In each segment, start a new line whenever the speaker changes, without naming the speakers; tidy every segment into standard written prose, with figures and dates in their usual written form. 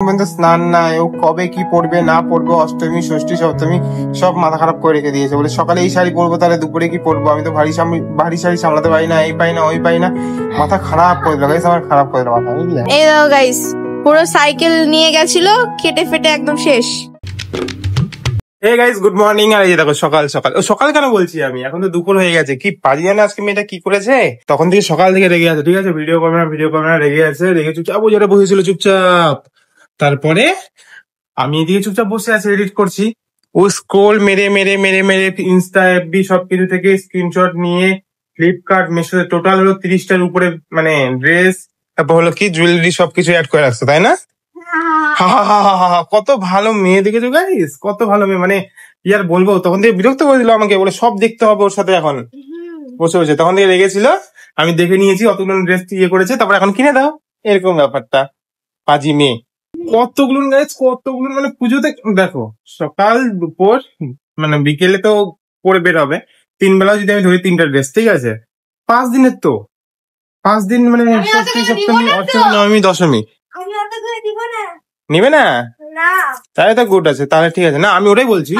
পর্যন্ত স্নান নাই, ও কবে কি পড়বে না পড়বে, অষ্টমী ষষ্ঠী সপ্তমী সব মাথা খারাপ করে রেখে দিয়েছে। বলে সকালে এই শাড়ি পরবো, তাহলে দুপুরে কি পরবো, আমি তো ভারী শাড়ি সামলাতে পারি না, এই পাই না ওই পাই না, মাথা খারাপ করে দিল গাইস, আমার খারাপ করে দিল মাথা, বুঝলে?
এই দাও গাইস, পুরো সাইকেল নিয়ে গেছিল, কেটে ফেটে একদম শেষ।
Hey guys, good morning. আর এই দেখো সকাল সকাল, ও সকাল কেন বলছি আমি, এখন তো দুপুর হয়ে গেছে। কি পারি জানে আজকে মেয়েটা কি করেছে, তখন থেকে সকাল থেকে রেগে আছে, ঠিক আছে? ভিডিও করবে না রেগে আছে, রেগে চুপচাপ ও যেটা বসেছিল চুপচাপ। তারপরে আমি এদিকে চুপচাপ বসে আছি, এডিট করছি। ও স্ক্রোল মেরে মেরে মেরে মেরে ইনস্টা এফবি সবকিছু থেকে স্ক্রিনশট নিয়ে ফ্লিপকার্ট মিশো টোটাল হলো 30টার উপরে, মানে ড্রেস, তারপর হলো কি জুয়েলারি সবকিছু অ্যাড করে রাখছে, তাই না? কত ভালো মেয়ে দেখেছো গাইস, কত ভালো মেয়ে, মানে কি আর বলবো। তখন থেকে বিরক্ত করে দিল আমাকে, বলে সব দেখতে হবে ওর সাথে এখন বসে বসে। তখন থেকে রেগেছিল, আমি দেখে নিয়েছি অতগুলো ড্রেস ইয়ে করেছে, তারপর এখন কিনে দাও, এরকম ব্যাপারটা। পাজি মেয়ে কতগুলো গাইস, কতগুলো, মানে পুজোতে দেখো সকাল দুপুর মানে বিকেলে তো পরে বের হবে, 3 বেলা যদি আমি ধরি 3টা ড্রেস, ঠিক আছে? 5 দিনের তো 5 দিন, মানে ষষ্ঠী সপ্তমী অষ্টমী নবমী দশমী। নিবে না? তাহলে তো গুড আছে, তাহলে ঠিক আছে। না আমি ওটাই বলছি,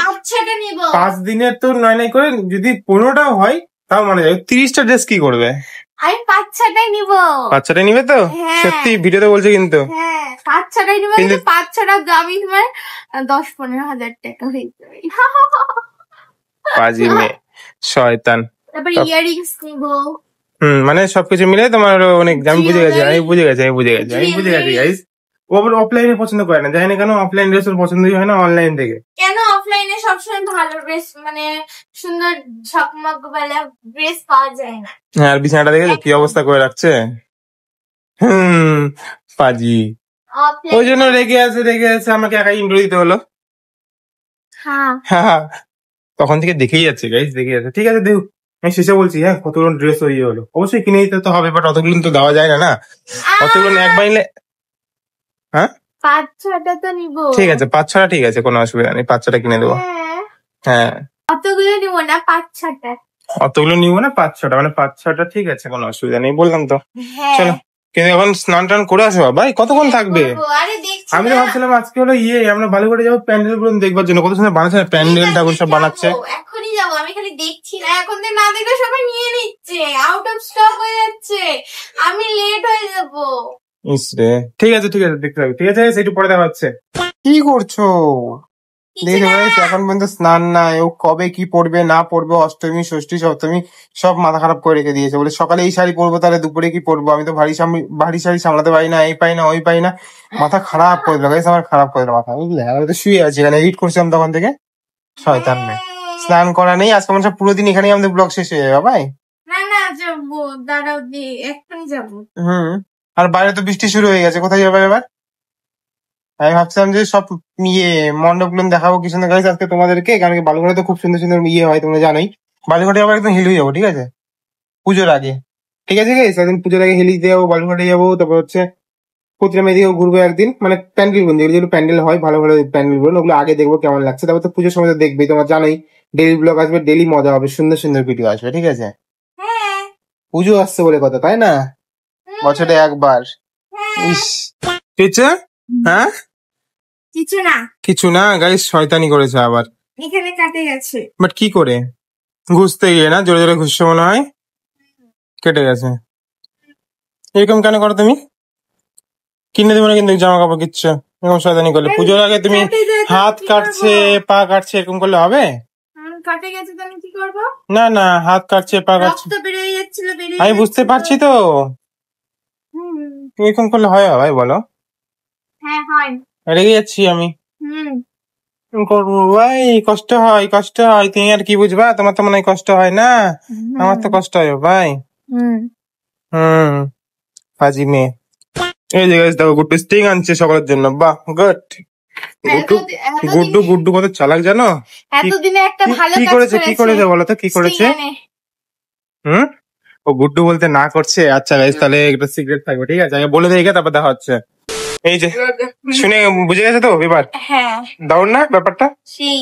5 দিনের তো নয় করে যদি 15টাও হয় তাও মানে যাবে। 30টা ড্রেস কি করবে?
আমি 5-6টাই নিব।
5-6টা নিবে তো? সত্যি ভিডিওতে বলছে কিন্তু।
হ্যাঁ 5-6টাই নিব, কিন্তু 5-6টা দামি তোমার 10-15 হাজার টাকা হয়ে যাবে।
পাজি মেয়ে, শয়তান।
তারপর ইয়ারিংস নিব।
মানে সবকিছু মিলে তোমার অনেক, আমি বুঝে গেছি গাইস। ও আবার অফলাইনে পছন্দ করে না, জানি না কেন। অফলাইন ড্রেস ওর পছন্দই হয় না অনলাইন থেকে।
কেন? অফলাইনে সবসময় ভালো ড্রেস, মানে সুন্দর ঝকমক वाला ড্রেস পাওয়া যায় না।
হ্যাঁ, আর বিছানাটা দেখে কি অবস্থা করে রাখছে। পাজি, ওই জন্য রেগে আছে আমাকে একাই ইন্টারভিউ দিতে হলো। হ্যাঁ, তখন থেকে দেখেই যাচ্ছে গাইস, দেখে যাচ্ছে। ঠিক আছে দেখো, আমি শেষে বলছি, হ্যাঁ কতগুলো ড্রেস হয়ে হলো, অবশ্যই কিনে দিতে তো হবে, বাট অতগুলো তো দেওয়া যায় না, না অতগুলো একবার নিলে। হ্যাঁ
5-6টা তো নিব।
ঠিক আছে, 5-6টা ঠিক আছে, কোনো অসুবিধা নেই, 5-6টা কিনে দেবো। হ্যাঁ
অতগুলো নিব না, 5-6টা।
অতগুলো নিবো না, 5-6টা, মানে 5-6টা ঠিক আছে, কোনো অসুবিধা নেই, বললাম তো। চলো, কিন্তু এখন স্নান টান করে আসো ভাই, কতক্ষণ থাকবে? আমি তো ভাবছিলাম আজকে হলো আমরা বালুঘাটে যাবো প্যান্ডেল গুলো দেখবার জন্য, কত সুন্দর বানাচ্ছে না প্যান্ডেল, ঠাকুর সব বানাচ্ছে।
এখনই যাবো, আমি খালি দেখছি না, এখন তো না দেখলে সবাই নিয়ে নিচ্ছে, আউট অফ স্টক হয়ে যাচ্ছে, আমি লেট হয়ে যাবো।
ইসরে, ঠিক আছে দেখতে হবে, ঠিক আছে একটু পরে দেখা হচ্ছে। কি করছো? দেখো গাইস, এখন পর্যন্ত স্নান নাই, ও কবে কি পড়বে না পড়বে, অষ্টমী ষষ্ঠী সপ্তমী সব মাথা খারাপ করে রেখে দিয়েছে। বলে সকালে এই শাড়ি পরবো, তাহলে দুপুরে কি পরবো, আমি তো ভারী শাড়ি সামলাতে পারি না, এই পাই না ওই পাই না, মাথা খারাপ করে দিল গাইস, আমার খারাপ করে দিল মাথা, বুঝলে? আমি তো শুয়ে আছি এখানে, এডিট করছিলাম তখন থেকে। শয়তান মেয়ে, স্নান করা নেই আজকে, মনে হয় পুরো দিন এখানেই আমাদের ব্লগ শেষ হয়ে যাবে ভাই।
না যাবো, দাঁড়াও এক্ষুনি যাবো।
আর বাইরে তো বৃষ্টি শুরু হয়ে গেছে, কোথায় যাবে এবার? আমি ভাবছিলাম যে সব মণ্ডপ গুলো দেখাবো কি সুন্দর গাইস আজকে তোমাদেরকে, কারণ কি বালুঘাটে তো খুব সুন্দর সুন্দর হয়, তোমরা জানোই। বালুঘাটে আবার একদম হিল হয়ে যাবো, ঠিক আছে? পুজোর আগে, ঠিক আছে গাইস? একদিন পুজোর আগে হিলি দিয়ে যাবো, বালুঘাটে যাবো, তারপর হচ্ছে প্রতিটা দিকেও ঘুরবো একদিন, মানে প্যান্ডেল গুলো, যেগুলো প্যান্ডেল হয় ভালো ভালো প্যান্ডেল গুলো, ওগুলো আগে দেখবো কেমন লাগছে। তারপর তো পুজোর সময় তো দেখবেই, তোমার জানোই ডেইলি ব্লগ আসবে, ডেইলি মজা হবে, সুন্দর সুন্দর ভিডিও আসবে, ঠিক আছে? পুজো আসছে বলে কথা, তাই না? বছরে একবার। ইস, হ্যাঁ কিছু না গাইস, শয়তানি করেছে আবার,
এখানে কাটে গেছে।
বাট কি করে? ঘুষতে গিয়ে না, জোরে জোরে ঘুষছে মনে হয়, কেটে গেছে। এরকম কেন করো তুমি? কিনে দেবো না কিন্তু জামা কাপড় কিচ্ছু, এরকম শয়তানি করলে। পুজোর আগে তুমি হাত কাটছে পা কাটছে এরকম করলে হবে?
কাটে গেছে তো আমি কি করবো?
না হাত কাটছে পা কাটছে,
বেরিয়ে যাচ্ছিল,
আমি বুঝতে পারছি তো, এরকম করলে হয় ভাই বলো?
হ্যাঁ হয়।
রেগে যাচ্ছি আমি, করবো ভাই, কষ্ট হয় তুমি আর কি বুঝবা, তোমার তো মনে হয় কষ্ট হয় না, আমার তো কষ্ট হয় ভাই। ফাজি মেয়ে। এই যে গাইস দেখো, গুড্ডু স্টিং আনছে সকলের জন্য, বাহ গুড। গুড্ডু কত চালাক জানো?
এতদিনে একটা ভালো
কি করেছে বলো তো, কি করেছে? ও গুড্ডু বলতে না করছে, আচ্ছা গাইস তাহলে একটা সিক্রেট থাকবে, ঠিক আছে? আমি বলে দিই, তারপর দেখা হচ্ছে। এই যে শুনে বুঝে গেছে তো এবার?
হ্যাঁ,
দারুণ না ব্যাপারটা?
সেই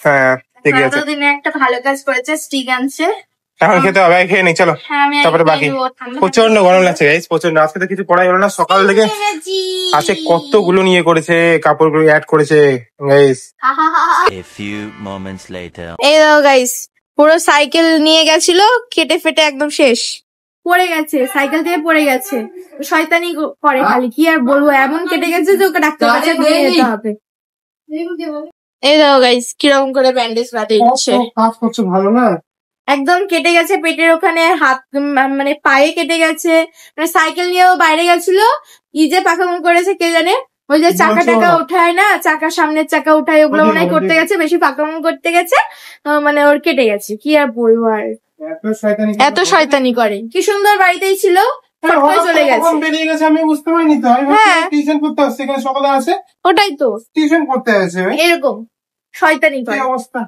হ্যাঁ ঠিক আছে,
এতদিনে একটা ভালো কাজ করেছে, স্টিক আনছে।
এখন খেতে হবে, খেয়ে নি চলো।
হ্যাঁ, আমি
তারপরে বাকি প্রচন্ড গরম লাগছে গাইস, প্রচন্ড। আজকে তো কিছু পড়াই হলো না সকাল থেকে। আজকে কতগুলো নিয়ে করেছে, কাপড়গুলো অ্যাড করেছে guys.
A few moments later.
এই দাও গাইস, পুরো সাইকেল নিয়ে গেছিল, কেটে ফেটে একদম শেষ, পড়ে গেছে, সাইকেল থেকে পড়ে গেছে। শয়তানি করে খালি, কি আর বলবো, এমন কেটে গেছে যে ওকে ডাক্তার কাছে নিয়ে যেতে হবে। এই দাও গাইস, কিরকম করে ব্যান্ডেজ বাঁধে দিচ্ছে।
কাজ করছে ভালো না,
একদম কেটে গেছে পেটের ওখানে, হাত মানে পায়ে কেটে গেছে। মানে সাইকেল নিয়েও বাইরে গেছিল, কি যে পাকামো করেছে কে জানে। ওই যে চাকা টাকা উঠায় না, চাকা সামনের চাকা উঠায়, ওগুলো মনে হয় করতে গেছে, বেশি পাকামো করতে গেছে, মানে ওর কেটে গেছে। কি আর বলবো, আর এত শয়তানি করে। কি সুন্দর বাড়িতেই ছিল, ফট করে চলে গেছে।
বেরিয়ে গেছে, আমি বুঝতে পারিনি তো।
হ্যাঁ,
টিউশন করতে আসছে এখানে সকালে আছে,
ওটাই তো,
টিউশন করতে আসছে
এরকম শয়তানি
কি
করে।
অবস্থা,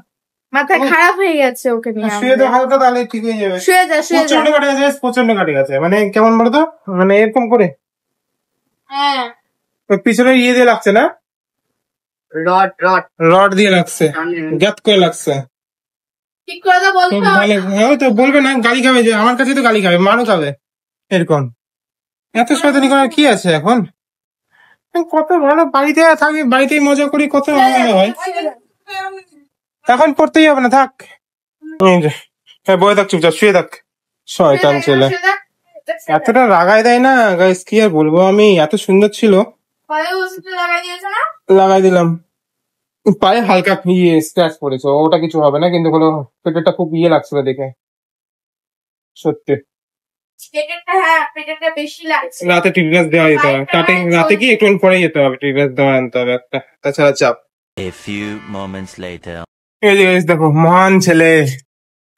মাথা খারাপ হয়ে গেছে ওকে নিয়ে।
শুয়ে তো হালকা, তাহলে ঠিক হয়ে যাবে।
শুয়ে যা, শুয়ে যা।
প্রচন্ড কাটে গেছে, প্রচন্ড কাটে গেছে। মানে কেমন বলতো, মানে এরকম করে
হ্যাঁ,
ওই পিছনে ইয়ে দিয়ে লাগছে না, রড দিয়ে লাগছে, গ্যাপ করে লাগছে।
ঠিক করে তো বলতে হবে।
হ্যাঁ তো বলবে না, গালি খাবে, যে আমার কাছে তো গালি খাবে, মারও খাবে এরকম। এত শয়তানি করার কি আছে এখন? কত ভালো বাড়িতে থাকি, বাড়িতেই মজা করি, কত ভালো হয়। এখন পড়তেই হবে না, থাক। এই যে, হ্যাঁ বয়ে থাক, চুপচাপ শুয়ে থাক, শয়তান ছেলে। এতটা রাগাই দেয় না গাইস, কি আর বলবো আমি। এত সুন্দর ছিল, লাগাই দিলাম। পায়ে হালকা ইয়ে স্ক্র্যাচ পড়েছে, ওটা কিছু হবে না, কিন্তু হলো পেটেরটা খুব ইয়ে লাগছিল দেখে, সত্যি। রাতে টিটনাস দেওয়া যেতে হবে, রাতে কি একটু পরে যেতে হবে, টিটনাস দেওয়া আনতে হবে একটা, তাছাড়া চাপ।
A few moments later.
এই যে guys দেখো, মহান ছেলে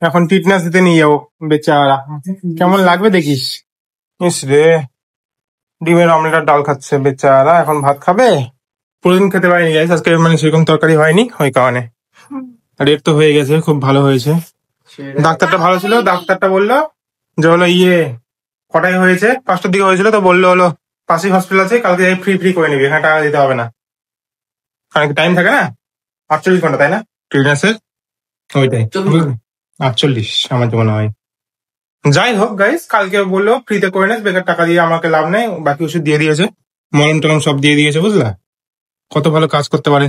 এখন টিটনাস দিতে নিয়ে যাবো, বেচারা কেমন লাগবে দেখিস। ইস রে, ডিমের অমলেট আর ডাল খাচ্ছে বেচারা, এখন ভাত খাবে। পুরোদিন খেতে পারিনি গাইস, আজকে মানে সেরকম তরকারি হয়নি, ওই কারণে। রেট তো হয়ে গেছে, খুব ভালো হয়েছে। ডাক্তারটা ভালো ছিল, ডাক্তারটা বললো যে হলো ইয়ে কটাই হয়েছে, 5টার দিকে হয়েছিল, তো বললো হলো পাশেই হসপিটাল আছে, কালকে ফ্রি করে নিবি, এখানে টাকা দিতে হবে না। কারণ টাইম থাকে না, 48 ঘন্টা, তাই না ট্রিটমেন্টের? ওইটাই 48 আমার তো মনে হয়। যাই হোক গাইস, কালকে বললো ফ্রিতে করে নিস, বেকার টাকা দিয়ে আমাকে লাভ নেই। বাকি ওষুধ দিয়ে দিয়েছে, মলম টলম সব দিয়ে দিয়েছে, বুঝলা কত ভালো কাজ করতে পারে।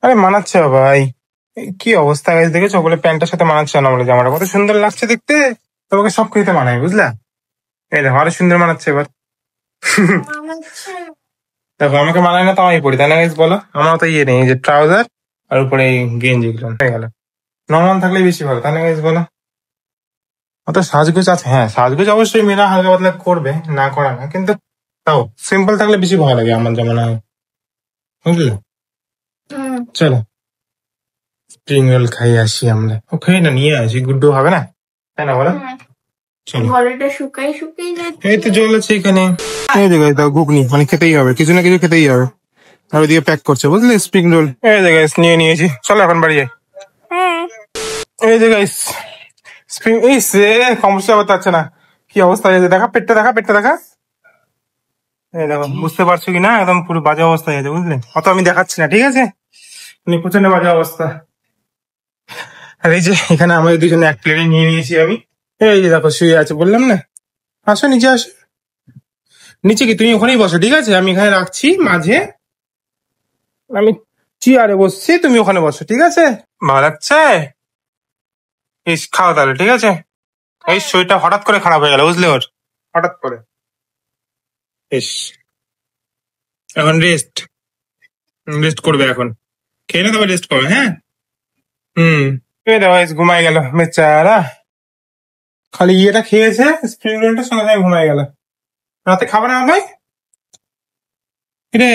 আরে মানাচ্ছে ভাই, কি অবস্থা গাইস দেখেছো, বলে প্যান্টের সাথে মানাচ্ছে না, বলে জামাটা কত সুন্দর লাগছে দেখতে, তোমাকে সব খেতে মানায়, বুঝলা। এই দেখো আরো সুন্দর মানাচ্ছে এবার। দেখো আমাকে মানায় না, তো আমি পড়ি, তাই না গাইস বলো। আমার তো ইয়ে নেই, যে ট্রাউজার আর উপরে এই গেঞ্জি গুলো হয়ে গেল। নর্মাল থাকলে বেশি ভালো, তাই না গাইস বলো। অত সাজগোজ আছে, হ্যাঁ সাজগোজ অবশ্যই মেয়েরা হালকা পাতলা করবে, না করা না, কিন্তু তাও সিম্পল থাকলে বেশি ভালো লাগে আমার যেমন হয়, বুঝলে। চলো স্প্রিং রোল খাই আসি আমরা, ও খাই না নিয়ে আসি, গুড্ডু হবে না, তাই না বলো। চলো, এই তো জল আছে এখানে। এই জায়গায় দাও ঘুগনি, মানে খেতেই হবে, কিছু না কিছু খেতেই হবে। আর ওইদিকে প্যাক করছে, বুঝলে স্প্রিং রোল। এই জায়গায় নিয়ে নিয়েছি, চলো এখন বাড়ি যাই। এই জায়গায় স্প্রিং, এই সে সমস্যা হতে পারছে না, কি অবস্থা হয়েছে দেখা, পেটটা দেখা, পেটটা দেখা। এই দেখো, বুঝতে পারছো কি না, একদম পুরো বাজে অবস্থা হয়ে গেছে, বুঝলে। অত আমি দেখাচ্ছি না, ঠিক আছে, মানে প্রচন্ড বাজে অবস্থা। আর এই যে এখানে আমাদের দুজনে এক প্লেটে নিয়ে নিয়েছি আমি। এই যে দেখো শুয়ে আছে, বললাম না, আসো নিচে আসো। নিচে কি, তুমি ওখানেই বসো, ঠিক আছে, আমি এখানে রাখছি মাঝে, আমি চেয়ারে বসছি, তুমি ওখানে বসো, ঠিক আছে। ভালো লাগছে, এই খাও তাহলে, ঠিক আছে। এই শরীরটা হঠাৎ করে খারাপ হয়ে গেল, বুঝলে, ওর হঠাৎ করে। ইস, এখন রেস্ট করবে, এখন খেয়ে না তবে রেস্ট করবে, হ্যাঁ। এই দেখো ঘুমাই গেল বেচারা, খালি ইয়েটা খেয়েছে, স্প্রিং রোলটার সঙ্গে সঙ্গে ঘুমাই গেল। রাতে খাবে না ভাই রে,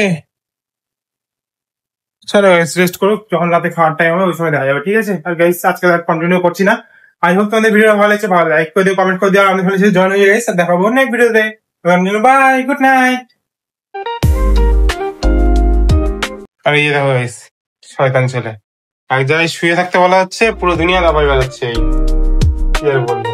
চলো রেস্ট করুক, যখন রাতে খাওয়ার টাইম হবে ওই সময় দেখা যাবে, ঠিক আছে। আর গাইস আজকে কন্টিনিউ করছি না, আই হোপ তোমাদের ভিডিও ভালো লাগছে, ভালো লাইক করে দিও, কমেন্ট করে দিও, আমাদের সাথে জয়েন হয়ে গেছে। দেখাবো নেক্সট ভিডিওতে, বাই, গুড নাইট। আর এই দেখো গাইস, শয়তান ছেলে, এক জায়গায় শুয়ে থাকতে বলা হচ্ছে, পুরো দুনিয়া দাবাই বেড়াচ্ছে, কি আর বলবো।